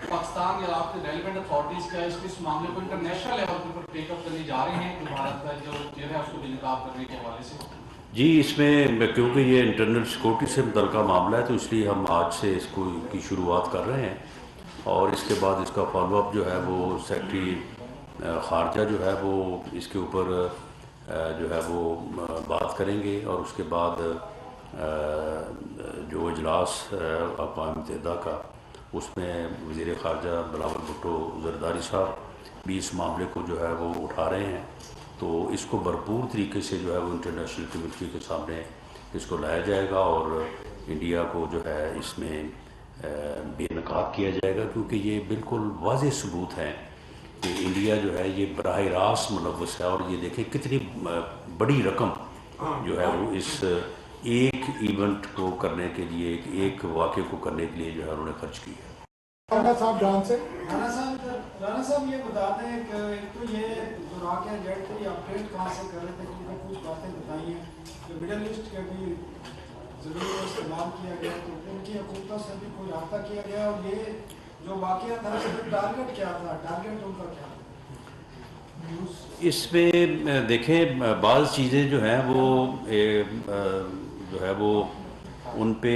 पाकिस्तान या आपके relevant authorities का इस मामले को इंटरनेशनल लेवल के ऊपर टेकअप करने जा रहे हैं जो भारत का जो जो है उसको बेनकाब करने के हवाले से? जी, इसमें क्योंकि ये इंटरनल सिक्योरिटी से मुतल्लिक़ मामला है तो इसलिए हम आज से इसको की शुरुआत कर रहे हैं और इसके बाद इसका फॉलोअप जो है वो सेक्रेटरी ख़ारजा जो है वो इसके ऊपर जो है वो बात करेंगे और उसके बाद जो इजलास अक़वाम मुत्तहिदा का उसमें वज़ीर ख़ारजा बिलावल भुट्टो ज़रदारी साहब भी इस मामले को जो है वो उठा रहे हैं। तो इसको भरपूर तरीके से जो है वो इंटरनेशनल कम्युनिटी के सामने इसको लाया जाएगा और इंडिया को जो है इसमें बेनकाब किया जाएगा क्योंकि ये बिल्कुल वाज़ेह सबूत हैं कि इंडिया जो है ये बराह रास्त मुलव्वस है और ये देखें कितनी बड़ी रकम जो है वो इस एक इवेंट को करने के लिए एक वाक़े को करने के लिए जो है उन्होंने खर्च की है। राणा साहब ये बता दें कि एक तो ये दुराक जेट की अपडेट कहाँ से कर रहे थे क्योंकि कुछ बातें बताई हैं कि मिडल ईस्ट के भी ज़रूर इस्तेमाल किया गया तो उनकी हुकूमतों से भी कोई रब्ता किया गया और ये जो वाक़या था उसमें टारगेट क्या था, टारगेट उनका क्या था? इसमें देखें बाज़ चीज़ें जो हैं वो जो है वो उन पे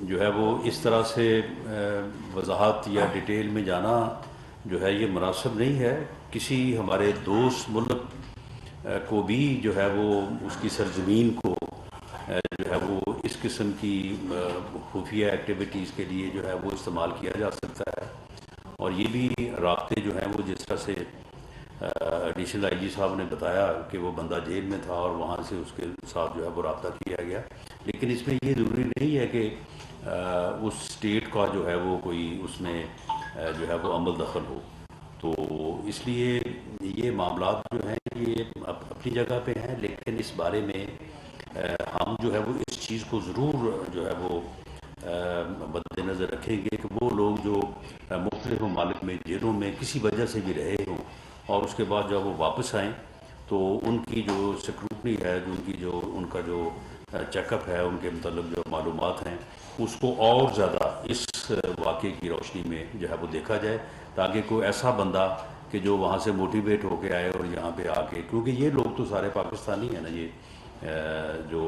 जो है वो इस तरह से वजाहत या डिटेल में जाना जो है ये मुनासिब नहीं है। किसी हमारे दोस्त मुल्क को भी जो है वो उसकी सरजमीन को जो है वो इस किस्म की खुफिया एक्टिविटीज़ के लिए जो है वो इस्तेमाल किया जा सकता है और ये भी राब्ते जो हैं वो जिस तरह से एडिशनल आईजी साहब ने बताया कि वो बंदा जेल में था और वहाँ से उसके साथ जो है वो रब्ता किया गया, लेकिन इसमें ये ज़रूरी नहीं है कि उस स्टेट का जो है वो कोई उसमें जो है वो अमल दखल हो। तो इसलिए ये मामलात जो हैं ये अपनी जगह पे हैं, लेकिन इस बारे में हम जो है वो इस चीज़ को ज़रूर जो है वो मद्देनज़र रखेंगे कि वो लोग जो मुख्तलिफ ममालिक में जेलों में किसी वजह से भी रहे हों और उसके बाद जब वो वापस आएँ तो उनकी जो स्क्रूटनी है, जो उनकी जो उनका जो चेकअप है, उनके मतलब जो मालूमात हैं उसको और ज़्यादा इस वाक़े की रोशनी में जो है वो देखा जाए ताकि कोई ऐसा बंदा कि जो वहाँ से मोटिवेट होके आए और यहाँ पे आके, क्योंकि ये लोग तो सारे पाकिस्तानी हैं ना, ये जो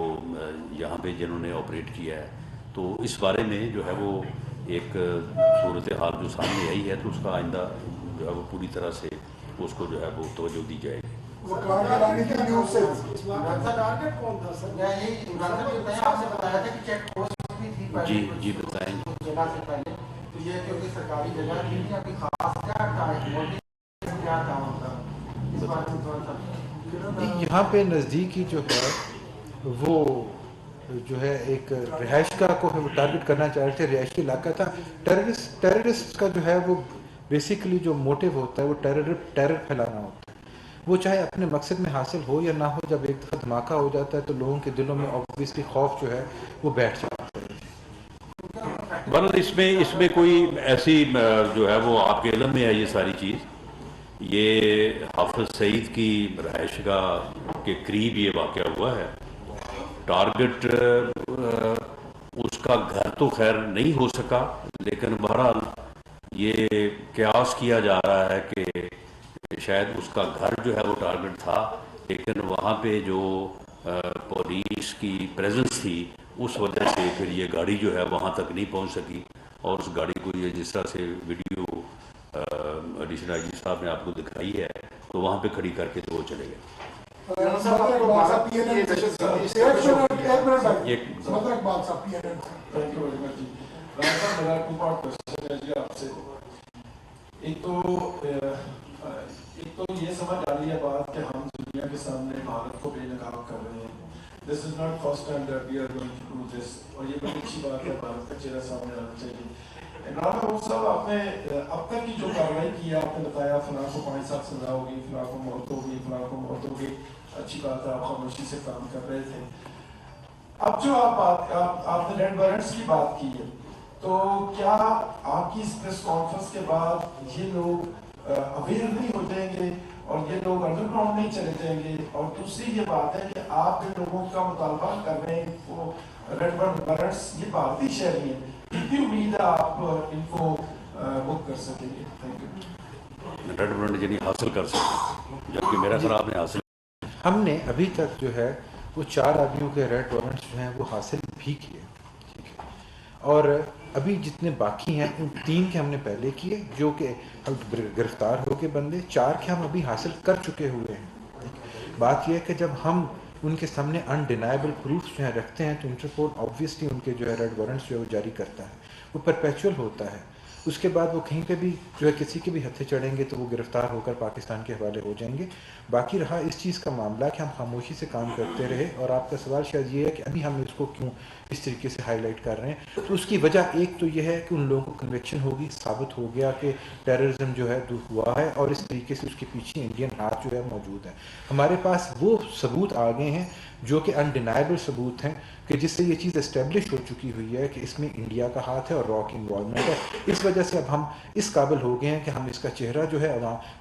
यहाँ पे जिन्होंने ऑपरेट किया है, तो इस बारे में जो है वो एक सूरत हाल जो सामने आई है तो उसका आइंदा जो है वो पूरी तरह से उसको जो है वो तवज्जो दी जाएगी। जी जी बताएं। तो ये क्योंकि सरकारी जगह थी नहीं, अभी खास क्या था इस बारे में थोड़ा सा यहाँ पे नज़दीकी जो है वो जो है एक रिहाइश का को टारगेट करना चाह रहे थे, रिहायशी इलाका था। टेररिस्ट का जो है वो बेसिकली जो मोटिव होता है वो टेरर फैलाना होता है, वो चाहे अपने मकसद में हासिल हो या ना हो। जब एक दफ़ा धमाका हो जाता है तो लोगों के दिलों में ऑब्वियसली खौफ जो है वो बैठ जाता है। बल इसमें कोई ऐसी जो है वो आपके इल्म में है ये सारी चीज़, ये हाफिज सईद की रहायश के करीब ये वाक़या हुआ है। टारगेट उसका घर तो खैर नहीं हो सका, लेकिन बहरहाल ये कयास किया जा रहा है कि शायद उसका घर जो है वो टारगेट था, लेकिन वहाँ पे जो पुलिस की प्रेजेंस थी उस वजह से फिर ये गाड़ी जो है वहाँ तक नहीं पहुँच सकी और उस गाड़ी को ये जिस तरह से वीडियो एडिशनल आईजी साहब ने आपको दिखाई है तो वहाँ पे खड़ी करके तो वो चले गए। एक तो ये समझ आ रही है बात कि हम दुनिया के सामने भारत को बेनकाब कर रहे हैं। This is not first time that we are going to do this, और ये बड़ी अच्छी बात है, भारत का चेहरा सामने आना चाहिए। इमरान महमूद साहब, आपने अब तक की जो कार्रवाई की है, आपने बताया फलां को 5 साल सजा होगी, फलां को मौत होगी, फलां को मौत होगी, अच्छी बात है, आप खामोशी से काम कर रहे थे। अब जो आपने रेड वारंट्स की बात की है, तो क्या आपकी इस प्रेस कॉन्फ्रेंस के बाद ये लोग अवेयर नहीं हो जाएंगे और ये लोग अंडरग्राउंड नहीं चले जाएंगे? और दूसरी ये बात है कि आप जिन लोगों का मुतालबा कर रहे हैं वो रेड वारंट्स, ये भारतीय शहरी हैं, कितनी उम्मीद है आप इनको मुक्त कर सकेंगे? Thank you. रेड वारंट यानी हासिल कर सकते, जबकि मेरा ख्याल आपने हासिल हमने अभी तक जो है वो 4 आदमियों के रेड वारंट्स जो हैं वो हासिल भी किए, ठीक है, और अभी जितने बाकी हैं उन 3 के हमने पहले किए जो कि हम गिरफ्तार हो के बंदे, 4 के हम अभी हासिल कर चुके हुए हैं। बात यह है कि जब हम उनके सामने अनडिनाइबल प्रूफ जो है रखते हैं तो इंटरपोल ऑब्वियसली उनके जो है रेड वारंट्स जो है वो जारी करता है, वो परपेचुअल होता है। उसके बाद वो कहीं पे भी जो है किसी के भी हत्थे चढ़ेंगे तो वो गिरफ्तार होकर पाकिस्तान के हवाले हो जाएंगे। बाकी रहा इस चीज़ का मामला कि हम खामोशी से काम करते रहे, और आपका सवाल शायद ये है कि अभी हम इसको क्यों इस तरीके से हाईलाइट कर रहे हैं, तो उसकी वजह एक तो यह है कि उन लोगों को कन्विक्शन होगी, साबित हो गया कि टेररिज्म जो है दूर हुआ है और इस तरीके से उसके पीछे इंडियन हाथ जो है मौजूद है। हमारे पास वो सबूत आ गए हैं जो कि अनडिनाइबल सबूत हैं कि जिससे ये चीज़ एस्टेब्लिश हो चुकी हुई है कि इसमें इंडिया का हाथ है और रॉ की इन्वॉल्वमेंट है। इस वजह से अब हम इस काबिल हो गए हैं कि हम इसका चेहरा जो है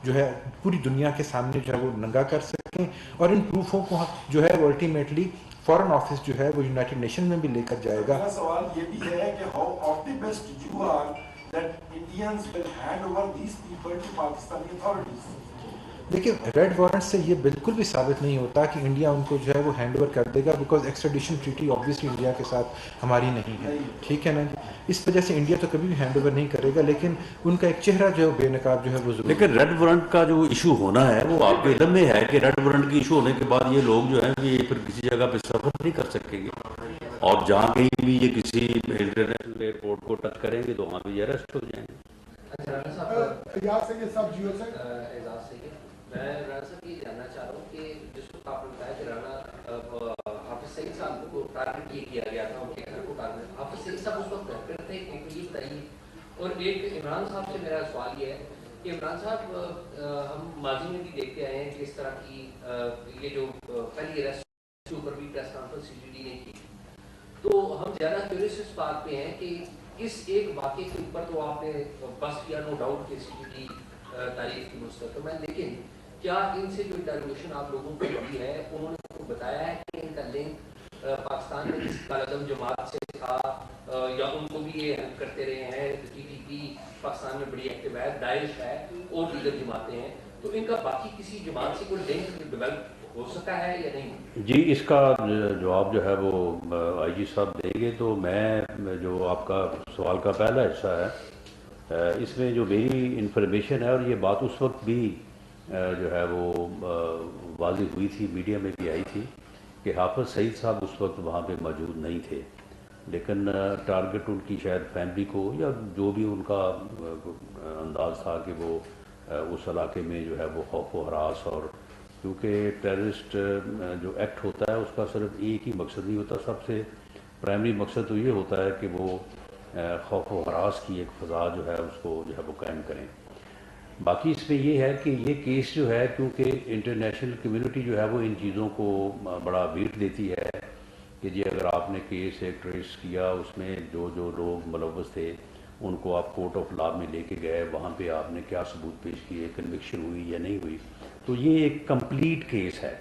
जो है पूरी दुनिया के सामने जो है वो नंगा कर सकें, और इन प्रूफों को जो है वो अल्टीमेटली फॉरेन ऑफिस जो है वो यूनाइटेड नेशन में भी लेकर जाएगा। मेरा सवाल ये भी है कि how optimist you are that Indians will hand over these people to Pakistani authorities? देखिए, रेड वारंट से ये बिल्कुल भी साबित नहीं होता कि इंडिया उनको जो है वो हैंड ओवर कर देगा, बिकॉज एक्स्ट्रेडिशन ट्रीटी ऑब्वियसली इंडिया के साथ हमारी नहीं है, ठीक है ना जी। इस वजह से इंडिया तो कभी भी हैंड ओवर नहीं करेगा, लेकिन उनका एक चेहरा जो है बेनकाब जो है वो जरूर। लेकिन रेड वारंट का जो इशू होना है वो आपके इल्म में है कि रेड वारंट की इशू होने के बाद ये लोग जो है ये फिर किसी जगह पे सफर नहीं कर सकेंगे, और जहाँ कहीं भी ये किसी इंटरनेशनल एयरपोर्ट को टच करेंगे तो वहाँ भी अरेस्ट हो जाएंगे। मैं राणा साहब ये जानना चाह रहा हूँ कि जिसको आपने बताया कि राणा हाफिज सईद साहब को टारगेट किया गया था, उनके घर को टारगेट, हाफिज सईद साहब उस वक्त घर पर थे, एक ये बताइए। और एक इमरान साहब से मेरा सवाल ये है कि इमरान साहब हम माजी में भी देखते आए हैं कि इस तरह की ये जो पहली अरेस्ट के ऊपर भी प्रेस कॉन्फ्रेंस CGD ने की, तो हम ज़्यादा क्यूरियस इस बात पे हैं कि इस एक वाक़े के ऊपर तो आपने बस किया नो डाउट कि CGD तारीख की मुस्तक़बिल, लेकिन क्या इनसे जो इंटरोगेशन आप लोगों को हुई है उन्होंने बताया है कि इनका लिंक पाकिस्तान में किसी कालदम जमात से था, या उनको भी ये हेल्प करते रहे हैं? TTP पाकिस्तान में बड़ी एक्टिव है, दाइश है और दीगर जमातें हैं, तो इनका बाकी किसी जमात से कोई लिंक डेवलप हो सका है या नहीं? जी, इसका जवाब जो है वो IG साहब देंगे। तो मैं जो आपका सवाल का पहला हिस्सा है इसमें जो मेरी इन्फॉर्मेशन है, और ये बात उस वक्त भी जो है वो वाज़ेह हुई थी, मीडिया में भी आई थी कि हाफिज सईद साहब उस वक्त वहाँ पे मौजूद नहीं थे, लेकिन टारगेट उनकी शायद फैमिली को या जो भी उनका अंदाज़ था कि वो उस इलाके में जो है वो खौफ व हरास, और क्योंकि टेररिस्ट जो एक्ट होता है उसका सिर्फ एक ही मकसद नहीं होता, सबसे प्राइमरी मकसद तो ये होता है कि वो खौफ व हरास की एक फ़ज़ा जो है उसको जो है वो कायम करें। बाकी इसमें ये है कि ये केस जो है, क्योंकि इंटरनेशनल कम्युनिटी जो है वो इन चीज़ों को बड़ा वेट देती है कि जी अगर आपने केस एक ट्रेस किया, उसमें जो जो लोग मुलव्वस थे उनको आप कोर्ट ऑफ लॉ में लेके गए, वहाँ पे आपने क्या सबूत पेश किए, कन्विक्शन हुई या नहीं हुई, तो ये एक कंप्लीट केस है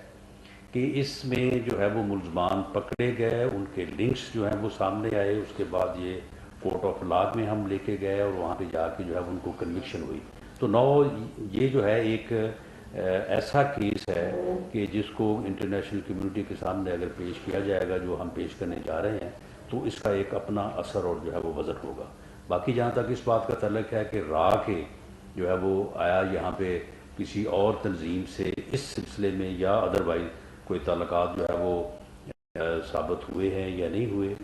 कि इसमें जो है वो मुलजमान पकड़े गए, उनके लिंक्स जो हैं वो सामने आए, उसके बाद ये कोर्ट ऑफ लॉ में हम लेके गए और वहाँ पे जाके जो है उनको कन्विक्शन हुई। तो नौ ये जो है एक ऐसा केस है कि जिसको इंटरनेशनल कम्युनिटी के सामने अगर पेश किया जाएगा, जो हम पेश करने जा रहे हैं, तो इसका एक अपना असर और जो है वो वज़न होगा। बाकी जहाँ तक इस बात का तल्लुक है कि रा के जो है वो आया यहाँ पे किसी और तंजीम से इस सिलसिले में या अदरवाइज कोई ताल्लुकात जो है वो साबित हुए हैं या नहीं हुए,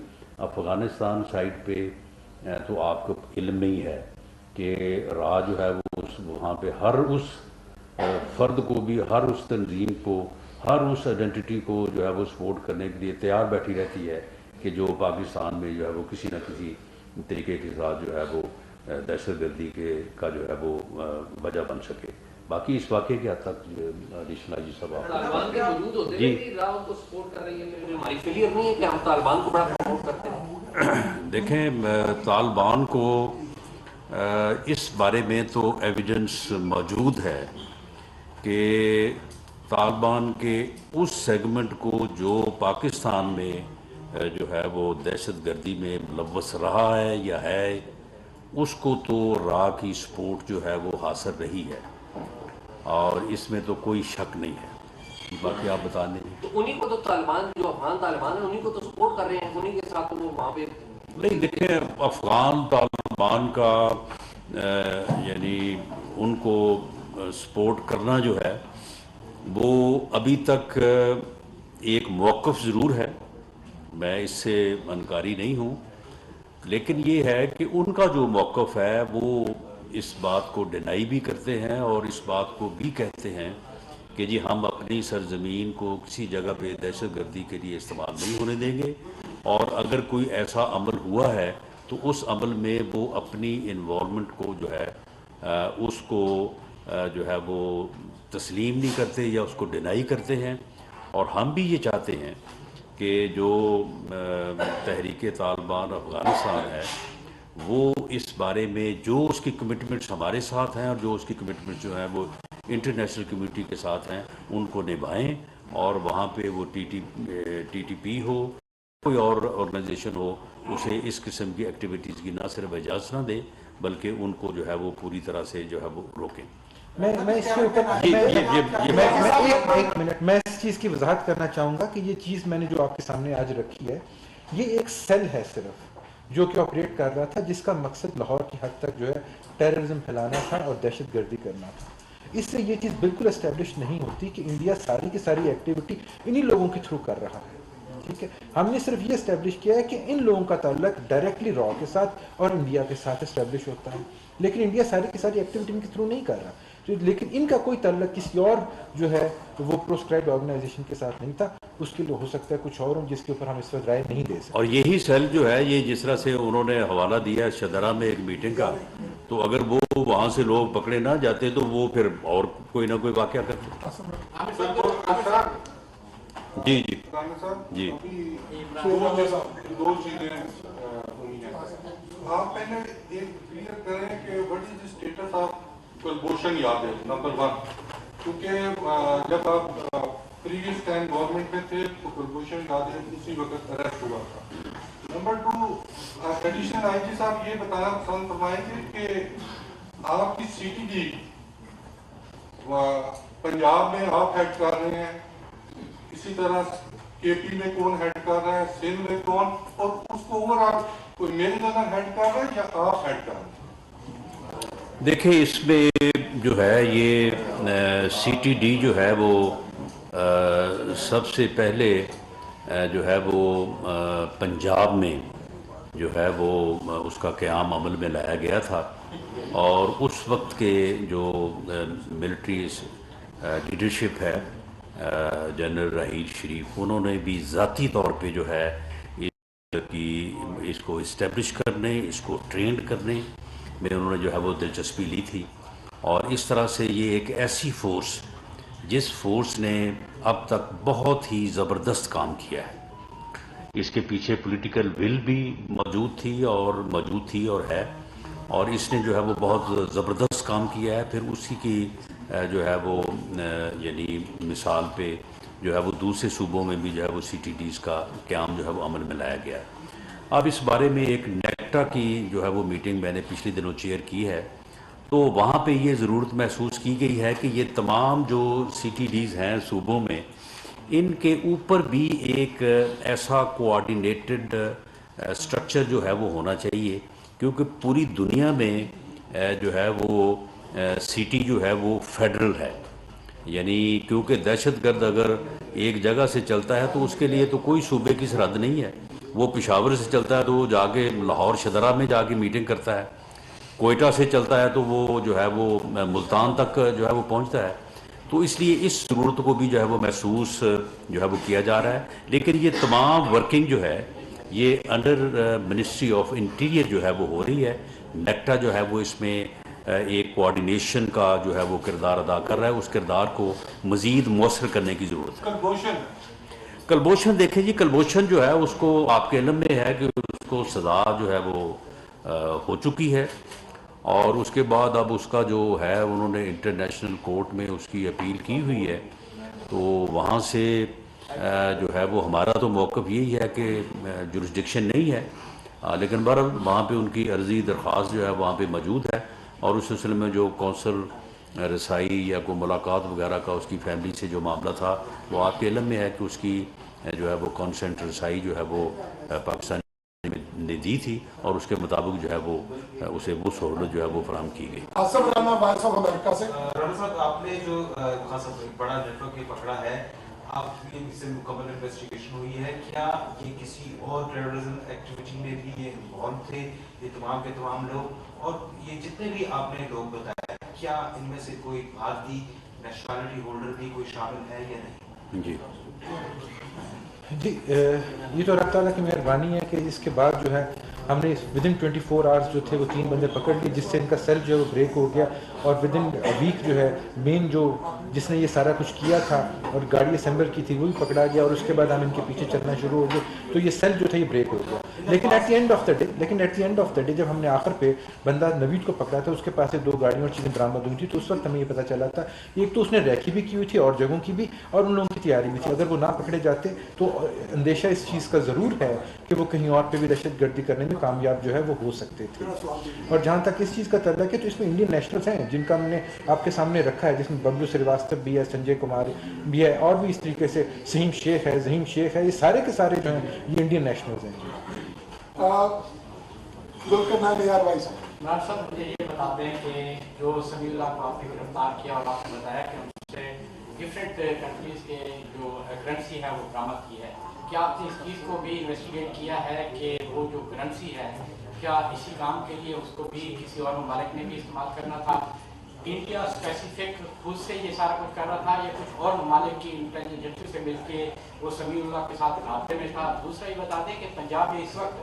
अफ़गानिस्तान साइड पे तो आपको इल्म में ही है कि रा जो है वो वहाँ पे हर उस फ़र्द को भी, हर उस तंजीम को, हर उस आइडेंटिटी को जो है वो सपोर्ट करने के लिए तैयार बैठी रहती है कि जो पाकिस्तान में जो है वो किसी न किसी तरीके के साथ जो है वो दहशतगर्दी का जो है वो वजह बन सके। बाकी इस वाक़े के हद तक एडिशनल जी साहब तालिबान के मौजूद होते हैं कि राव को सपोर्ट कर रही है, हमारी फेलियर नहीं है कि हम तालिबान को बड़ा सपोर्ट करते हैं? देखें, तालिबान को इस बारे में तो एविडेंस मौजूद है कि तालिबान के उस सेगमेंट को जो पाकिस्तान में जो है वो दहशत गर्दी में मुलव्वस रहा है या है, اس کو تو را کی سپورٹ جو ہے وہ حاصل رہی ہے اور اس میں تو کوئی شک نہیں ہے. باقی آپ بتا دیں. تو انہی کو تو طالبان جو افغان طالبان ہیں انہی کو تو سپورٹ کر رہے ہیں, انہی کے ساتھ وہ وہاں پہ. نہیں دیکھیں, افغان طالبان کا یعنی ان کو سپورٹ کرنا جو ہے وہ ابھی تک ایک موقف ضرور ہے, میں اس سے انکاری نہیں ہوں, لیکن یہ ہے کہ ان کا جو موقف ہے وہ اس بات کو ڈینائی بھی کرتے ہیں اور اس بات کو بھی کہتے ہیں کہ جی ہم اپنی سرزمین کو کسی جگہ پہ دہشت گردی کے لیے استعمال نہیں ہونے دیں گے, اور اگر کوئی ایسا عمل ہوا ہے تو اس عمل میں وہ اپنی انوالومنٹ کو جو ہے اس کو جو ہے وہ تسلیم نہیں کرتے یا اس کو ڈینائی کرتے ہیں. اور ہم بھی یہ چاہتے ہیں کہ جو تحریک طالبان افغانستان ہے وہ اس بارے میں جو اس کی کمٹمنٹس ہمارے ساتھ ہیں اور جو اس کی کمٹمنٹس جو ہیں وہ انٹرنیشنل کمیونٹی کے ساتھ ہیں ان کو نبھائیں, اور وہاں پہ وہ ٹی ٹی پی ہو کوئی اور آرگنائزیشن ہو اسے اس قسم کی ایکٹیویٹیز کی نہ صرف اجازت نہ دے بلکہ ان کو جو ہے وہ پوری طرح سے جو ہے وہ روکیں. میں اس کے اوپر ایک منٹ میں اس چیز کی وضاحت کرنا چاہوں گا کہ یہ چیز میں نے جو آپ کے سامنے آج رکھی ہے یہ ایک سیل ہے صرف جو کہ آپریٹ کر رہا تھا, جس کا مقصد لاہور کی حد تک جو ہے ٹیررزم پھیلانا تھا اور دہشت گردی کرنا تھا. اس سے یہ چیز بالکل اسٹیبلش نہیں ہوتی کہ انڈیا ساری کی ساری ایکٹیویٹی انہی لوگوں کے تھرو کر رہا ہے. ٹھیک ہے, ہم نے صرف یہ اسٹیبلش کیا ہے کہ ان لوگوں کا تعلق ڈائریکٹلی را کے ساتھ اور انڈیا کے ساتھ اسٹیبلش ہوتا ہے, لیکن انڈیا ساری کی ساری ایکٹیویٹی ان کے تھرو نہیں کر رہا. لیکن ان کا کوئی تعلق کسی اور جو ہے وہ پروسکرائبڈ آرگنائزیشن کے ساتھ نہیں تھا, اس کے لیے ہو سکتا ہے کچھ اور ہوں جس کے اوپر ہم اس وقت رائے نہیں دے سکتے. اور یہی سیل جو ہے یہ جس طرح سے انہوں نے حوالہ دیا ہے شدرہ میں ایک میٹنگ کا, تو اگر وہ وہاں سے لوگ پکڑے نہ جاتے تو وہ پھر اور کوئی نہ کوئی واقعہ کرتے. جی جی جی دو چیزیں ہوئی ہیں. آپ پہلے ایک کلیئر کریں کہ what is the status of Kulbhushan Yadav number 1, کیونکہ جب آپ پریویس ٹائم گورنمنٹ میں تھے تو کلبھوشن یادو اسی وقت اریسٹ ہوا تھا. نمبر 2, ایڈیشنل آئی جی صاحب یہ بتانا پسند فرمائیں گے کہ آپ کی سی ٹی ڈی پنجاب میں آپ ہیڈ کر رہے ہیں, اسی طرح کے پی میں کون ہیڈ کر رہا ہے, سندھ میں کون, اور اس کو اوور آل کوئی میرے جگہ ہیڈ کر رہا ہے یا آپ ہیڈ کر رہے ہیں؟ دیکھیں اس میں جو ہے یہ سی ٹی ڈی جو ہے وہ سب سے پہلے جو ہے وہ پنجاب میں جو ہے وہ اس کا قیام عمل میں لایا گیا تھا, اور اس وقت کے جو ملٹری لیڈرشپ ہے جنرل راحیل شریف, انہوں نے بھی ذاتی طور پہ جو ہے اس کو اسٹیبلش کرنے, اس کو ٹرینڈ کرنے میں انہوں نے جو ہے وہ دلچسپی لی تھی. اور اس طرح سے یہ ایک ایسی فورس جس فورس نے اب تک بہت ہی زبردست کام کیا ہے, اس کے پیچھے پولیٹیکل ول بھی موجود تھی اور ہے, اور اس نے جو ہے وہ بہت زبردست کام کیا ہے. پھر اسی کی جو ہے وہ یعنی مثال پہ جو ہے وہ دوسرے صوبوں میں بھی جو ہے وہ سی ٹی ڈیز کا قیام جو ہے وہ عمل میں لایا گیا ہے. اب اس بارے میں ایک نیکٹا کی جو ہے وہ میٹنگ میں نے پچھلے دنوں چیئر کی ہے, تو وہاں پہ یہ ضرورت محسوس کی گئی ہے کہ یہ تمام جو سی ٹی ڈیز ہیں صوبوں میں, ان کے اوپر بھی ایک ایسا کوآرڈینیٹڈ اسٹرکچر جو ہے وہ ہونا چاہیے, کیونکہ پوری دنیا میں جو ہے وہ سی ٹی جو ہے وہ فیڈرل ہے. یعنی کیونکہ دہشت گرد اگر ایک جگہ سے چلتا ہے تو اس کے لیے تو کوئی صوبے کی سرحد نہیں ہے, وہ پشاور سے چلتا ہے تو وہ جا کے لاہور شدرہ میں جا کے میٹنگ کرتا ہے, کوئٹہ سے چلتا ہے تو وہ جو ہے وہ ملتان تک جو ہے وہ پہنچتا ہے. تو اس لیے اس ضرورت کو بھی جو ہے وہ محسوس جو ہے وہ کیا جا رہا ہے. لیکن یہ تمام ورکنگ جو ہے یہ انڈر منسٹری آف انٹیریئر جو ہے وہ ہو رہی ہے. نیکٹا جو ہے وہ اس میں ایک کوآرڈینیشن کا جو ہے وہ کردار ادا کر رہا ہے, اس کردار کو مزید مؤثر کرنے کی ضرورت ہے. کلبھوشن دیکھیں جی, کلبھوشن جو ہے اس کو آپ کے علم میں ہے کہ اس کو سزا جو ہے وہ ہو چکی ہے, اور اس کے بعد اب اس کا جو ہے انہوں نے انٹرنیشنل کورٹ میں اس کی اپیل کی ہوئی ہے. تو وہاں سے جو ہے وہ ہمارا تو موقف یہی ہے کہ جورسڈکشن نہیں ہے, لیکن بہرحال وہاں پہ ان کی عرضی درخواست جو ہے وہاں پہ موجود ہے، اور اس سلسلے میں جو کونسل رسائی یا کوئی ملاقات وغیرہ کا اس کی فیملی سے جو معاملہ تھا وہ آپ کے علم میں ہے کہ اس کی جو ہے وہ کانسنٹ رسائی جو ہے وہ پاکستان نے دی تھی، اور اس کے مطابق جو ہے وہ اسے وہ سہولت جو ہے وہ فراہم کی گئی۔ Asif Rana voice of America سے۔ رانا صاحب، آپ نے جو خاصا بڑا نیٹ ورک پکڑا ہے، آپ کی اس سے مکمل انویسٹیگیشن ہوئی ہے، کیا یہ کسی اور ٹیررزم ایکٹیویٹی میں بھی یہ انوالو تھے یہ تمام کے تمام لوگ؟ اور یہ جتنے بھی آپ نے لوگ بتایا، کیا ان میں سے کوئی بھارتی نیشنلٹی ہولڈر بھی کوئی شامل ہے یا نہیں؟ جی جی، یہ تو اللہ تعالیٰ کی مہربانی ہے کہ اس کے بعد جو ہے ہم نے ودن 24 آورس جو تھے وہ 3 بندے پکڑ لیے، جس سے ان کا سیل جو ہے وہ بریک ہو گیا، اور ودن ویک جو ہے مین جو جس نے یہ سارا کچھ کیا تھا اور گاڑی اسمبل کی تھی وہ بھی پکڑا گیا، اور اس کے بعد ہم ان کے پیچھے چلنا شروع ہو گئے، تو یہ سیل جو تھا یہ بریک ہو گیا۔ لیکن at the end of the day جب ہم نے آخر پہ بندہ نوید کو پکڑا تھا، اس کے پاس سے 2 گاڑیاں اور چیزیں برآمد ہوئی تھی، تو اس وقت ہمیں یہ پتہ چلا تھا ایک تو اس نے ریکی بھی کی ہوئی تھی اور جگہوں کی بھی، اور ان لوگوں کی تیاری بھی تھی۔ اگر وہ نہ پکڑے جاتے تو اندیشہ اس چیز کا ضرور ہے کہ وہ کہیں اور پہ بھی دہشت گردی کرنے میں کامیاب جو ہے وہ ہو سکتے تھے۔ اور جہاں تک اس چیز کا تعلق ہے تو اس میں انڈین نیشنلز ہیں جن کا ہم نے آپ کے سامنے رکھا ہے، جس میں ببلو سریواستو بھی ہے، سنجے کمار بھی ہے، اور بھی اس طریقے سے ظہیم شیخ ہے، یہ سارے کے سارے جو ہیں یہ انڈین نیشنلز ہیں۔ عمران صاحب، مجھے یہ بتا دیں کہ جو سمیع اللہ کو آپ نے گرفتار کیا اور آپ نے بتایا کہ ان سے ڈفرینٹ کنٹریز کے جو کرنسی ہے وہ برآمد کی ہے، کیا آپ نے اس چیز کو بھی انویسٹیگیٹ کیا ہے کہ وہ جو کرنسی ہے کیا اسی کام کے لیے اس کو بھی کسی اور ممالک نے بھی استعمال کرنا تھا؟ انڈیا اسپیسیفک خود سے یہ سارا کچھ کر رہا تھا یا کچھ اور ممالک کی انٹیلیجنس ایجنسی سے مل کے وہ سمیع اللہ کے ساتھ رابطے میں تھا؟ دوسرا یہ بتا دیں کہ پنجاب میں اس وقت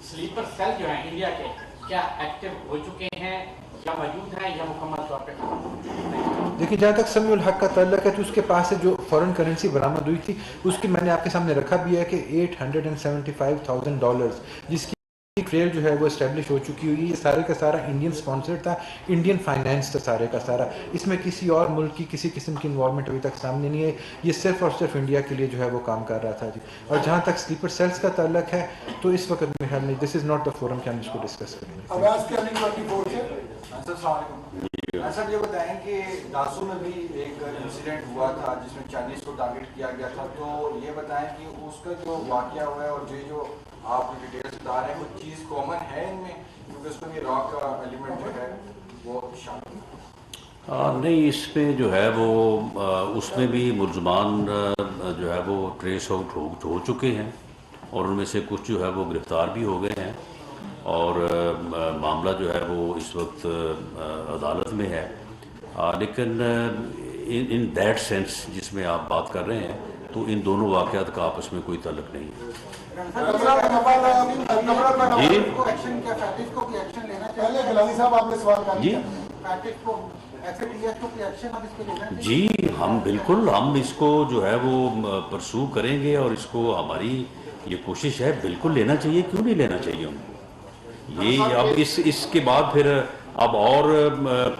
سلیپر سیل جو ہیں انڈیا کے کیا ایکٹیو ہو چکے ہیں یا موجود ہیں یا مکمل طور پہ ختم ہو چکے ہیں؟ دیکھیے، جہاں تک سمیع الحق کا تعلق ہے تو اس کے پاس سے جو فورن کرنسی برآمد ہوئی تھی اس کی میں نے آپ کے سامنے رکھا بھی ہے کہ $875,000 جس کی ٹریل جو ہے وہ اسٹیبلش ہو چکی ہوئی ہے۔ یہ سارے کا سارا انڈین اسپانسر تھا، انڈین فائنینس تھا سارے کا سارا، اس میں کسی اور ملک کی کسی قسم کی انوالومنٹ ابھی تک سامنے نہیں ہے، یہ صرف اور صرف انڈیا کے لیے جو ہے وہ کام کر رہا تھا جی۔ اور جہاں تک سلیپر سیلز کا تعلق ہے تو اس وقت میرے خیال میں دس از ناٹ دا فورم کہ ہم اس کو ڈسکس کریں گے۔ السلام علیکم سر، یہ بتائیں کہ داسو میں بھی ایک انسیڈنٹ ہوا تھا جس میں چائنیز کو ٹارگیٹ کیا گیا تھا، تو یہ بتائیں کہ اس کا جو واقعہ ہوا ہے اور جو آپ ڈیٹیلس بتا رہے ہیں وہ چیز کامن ہے ان میں، کیونکہ اس میں بھی را کا ایلیمنٹ جو ہے وہ شامل نہیں، اس میں جو ہے وہ اس میں بھی ملزمان جو ہے وہ ٹریس آؤٹ ہو چکے ہیں، اور ان میں سے کچھ جو ہے وہ گرفتار بھی ہو گئے ہیں، اور معاملہ جو ہے وہ اس وقت عدالت میں ہے۔ لیکن ان دیٹ سینس جس میں آپ بات کر رہے ہیں تو ان دونوں واقعات کا آپس میں کوئی تعلق نہیں ہے۔ جی ہم بالکل ہم اس کو جو ہے وہ پرسو کریں گے، اور اس کو ہماری یہ کوشش ہے بالکل لینا چاہیے، کیوں نہیں لینا چاہیے ہم کو۔ یہ اب اس کے بعد پھر اب اور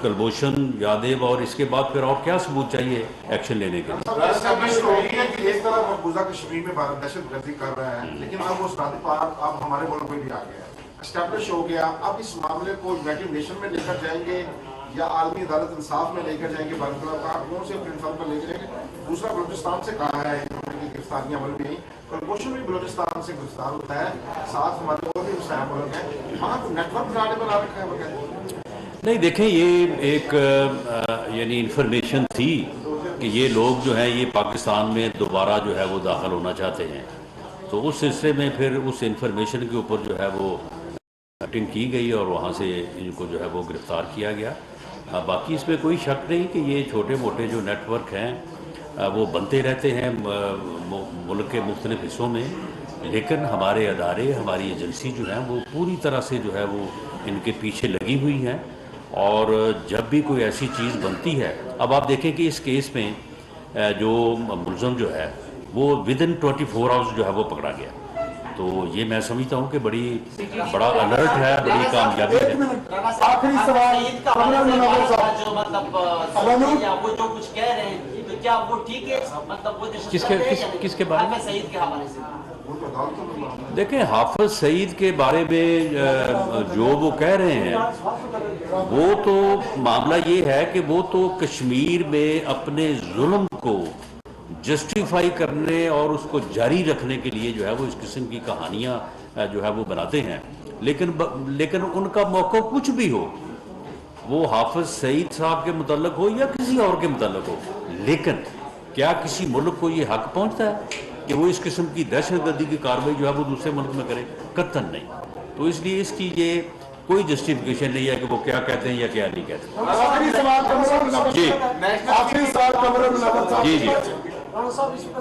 کلبوشن یادیب اور اس کے بعد پھر اور کیا ثبوت چاہیے ایکشن لینے کے لیے؟ ایک طرف مقبوضہ کشمیر میں دہشت گردی کر رہے ہیں، لیکن اب وہ سرحدی پار اب ہمارے ملک میں بھی آ گیا ہے، اسٹیبلش ہو گیا۔ اب اس معاملے کو یونائٹڈ نیشن میں لے کر جائیں گے یا عالمی عدالت انصاف میں لے کر جائیں گے، بھارت کارکنوں سے پلٹفارم پر لے کے جائیں گے۔ دوسرا بلوچستان سے کہا ہے انہوں نے کہ گرفتاریاں عمل بھی نہیں، کلبوشن بھی بلوچستان سے گرفتار ہوتا ہے، ساتھ ہمارے اور بھی مسائل ملک ہیں، وہاں نیٹ ورک بنانے بنا رکھا ہے وغیرہ۔ نہیں دیکھیں، یہ ایک یعنی انفارمیشن تھی کہ یہ لوگ جو ہیں یہ پاکستان میں دوبارہ جو ہے وہ داخل ہونا چاہتے ہیں، تو اس سلسلے میں پھر اس انفارمیشن کے اوپر جو ہے وہ میٹنگ کی گئی اور وہاں سے ان کو جو ہے وہ گرفتار کیا گیا۔ باقی اس میں کوئی شک نہیں کہ یہ چھوٹے موٹے جو نیٹ ورک ہیں وہ بنتے رہتے ہیں ملک کے مختلف حصوں میں، لیکن ہمارے ادارے ہماری ایجنسی جو ہیں وہ پوری طرح سے جو ہے وہ ان کے پیچھے لگی ہوئی ہیں، اور جب بھی کوئی ایسی چیز بنتی ہے، اب آپ دیکھیں کہ اس کیس میں جو ملزم جو ہے وہ ودن 24 آورس جو ہے وہ پکڑا گیا، تو یہ میں سمجھتا ہوں کہ بڑا الرٹ ہے، بڑی کامیابی ہے۔ آخری سوال جو مطلب وہ جو کچھ کہہ رہے ہیں کیا وہ ٹھیک ہے؟ مطلب وہ کس کے بارے میں؟ سعید کے حوالے سے वो तो अदालतों में मामला है। देखें, हाफिज सईद के बारे में जो वो कह रहे हैं वो तो मामला ये है कि वो तो कश्मीर में अपने जुल्म को जस्टिफाई करने और उसको जारी रखने के लिए जो है वो इस किस्म की कहानियां जो है वो बनाते हैं, लेकिन उनका मौक़िफ़ कुछ भी हो, वो हाफिज सईद साहब के मुतल्लक हो या किसी और के मुतल्लक हो, लेकिन क्या किसी मुल्क को ये हक पहुंचता है कि वो इस किस्म की दहशतगर्दी की कार्रवाई जो है वो दूसरे मुल्क में करे? कतन नहीं। तो इसलिए इसकी ये कोई जस्टिफिकेशन नहीं है कि वो क्या कहते हैं या क्या नहीं कहते। जी जी जी।